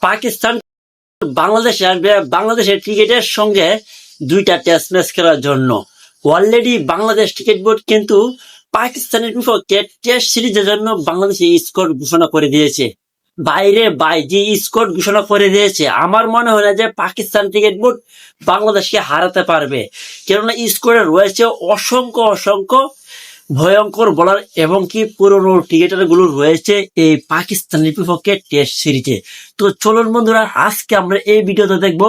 পাকিস্তান বাংলাদেশে আসবে বাংলাদেশের ক্রিকেটের সঙ্গে দুইটা টেস্ট ম্যাচ খেলার জন্য। অলরেডি বাংলাদেশ ক্রিকেট বোর্ড কিন্তু পাকিস্তানের বিপক্ষে টেস্ট সিরিজের জন্য বাংলাদেশে স্কোর ঘোষণা করে দিয়েছে। বাইরে যে স্কোর ঘোষণা করে দিয়েছে, আমার মনে হয় না যে পাকিস্তান ক্রিকেট বোর্ড বাংলাদেশকে হারাতে পারবে, কেননা স্কোরে রয়েছে অসংখ্য ভয়ঙ্কর বোলার এবং কি পুরনো ক্রিকেটার গুলো রয়েছে এই পাকিস্তানের বিপক্ষে টেস্ট সিরিজে। তো চলুন বন্ধুরা, আজকে আমরা এই ভিডিওতে দেখব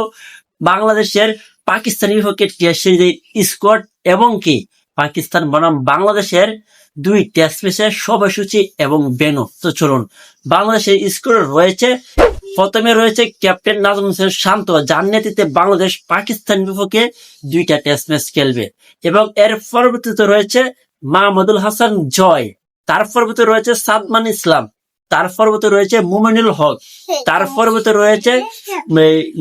বাংলাদেশের পাকিস্তানের বিপক্ষে টেস্ট সিরিজের স্কোর এবং কি পাকিস্তান বনাম বাংলাদেশের দুই টেস্ট ম্যাচের সময়সূচি এবং ভেন্যু। তো চলুন, বাংলাদেশের স্কোর রয়েছে, প্রথমে রয়েছে ক্যাপ্টেন নাজমুল হোসেন শান্ত, যার নেতৃত্বে বাংলাদেশ পাকিস্তান বিপক্ষে দুইটা টেস্ট ম্যাচ খেলবে। এবং এর পরবর্তীতে রয়েছে মাহমুদুল হাসান জয়, তার পরবর্তী রয়েছে সাদমান ইসলাম, তার পরবর্তী রয়েছে মুমিনুল হক, তার পরবর্তী রয়েছে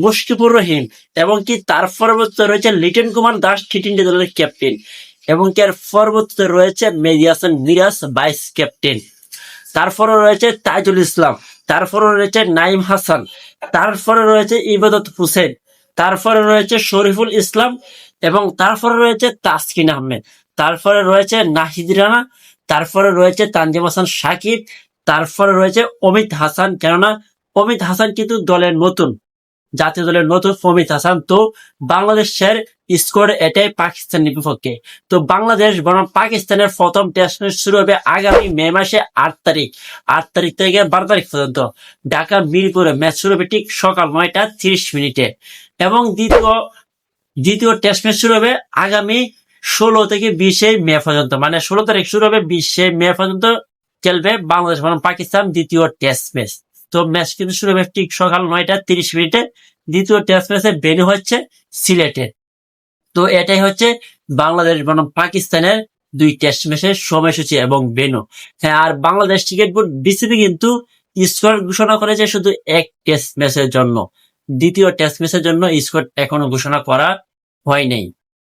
মুশফিকুর রহিম এবং কি তার পরবর্তীতে রয়েছে লিটন কুমার দাস টি-20 দলের ক্যাপ্টেন এবং কি এর পরবর্তীতে রয়েছে মেহেদী হাসান মিরাজ ভাইস ক্যাপ্টেন। তারপরে রয়েছে তাজুল ইসলাম, তারপরে রয়েছে নাইম হাসান, তারপরে রয়েছে ইবাদত হোসেন, তারপরে রয়েছে শরীফুল ইসলাম এবং তারপরে রয়েছে তাসকিন আহমেদ, তারপরে রয়েছে নাহিদ রানা, তারপরে রয়েছে তানজিম হাসান সাকিব, তারপরে রয়েছে অমিত হাসান, কেননা অমিত হাসান কিন্তু দলের নতুন, জাতীয় দলের নতুন অমিত হাসান। তো বাংলাদেশের স্কোর এটাই পাকিস্তানের বিপক্ষে। তো বাংলাদেশ বনাম পাকিস্তানের প্রথম টেস্ট ম্যাচ শুরু হবে আগামী মে মাসে 8 তারিখ থেকে 12 তারিখ পর্যন্ত ঢাকা মিরপুরে ম্যাচ শুরু হবে ঠিক সকাল 9টা 30 মিনিটে। এবং দ্বিতীয় টেস্ট ম্যাচ শুরু হবে আগামী 16 থেকে 20 মে পর্যন্ত, মানে 16 তারিখ শুরু হবে, 20 মে পর্যন্ত খেলবে বাংলাদেশ বনাম পাকিস্তান দ্বিতীয় টেস্ট ম্যাচ। তো ম্যাচ কিন্তু শুরু হবে ঠিক সকাল 9টা 30 মিনিটে। দ্বিতীয় টেস্ট ম্যাচের ভেন্যু হচ্ছে সিলেটে। তো এটাই হচ্ছে বাংলাদেশ বনাম পাকিস্তানের দুই টেস্ট ম্যাচের সময়সূচি এবং ভেন্যু। হ্যাঁ, আর বাংলাদেশ ক্রিকেট বোর্ড বিসিবি কিন্তু স্কোর ঘোষণা করেছে শুধু এক টেস্ট ম্যাচের জন্য, দ্বিতীয় টেস্ট ম্যাচের জন্য স্কোর এখনো ঘোষণা করা হয় নাই।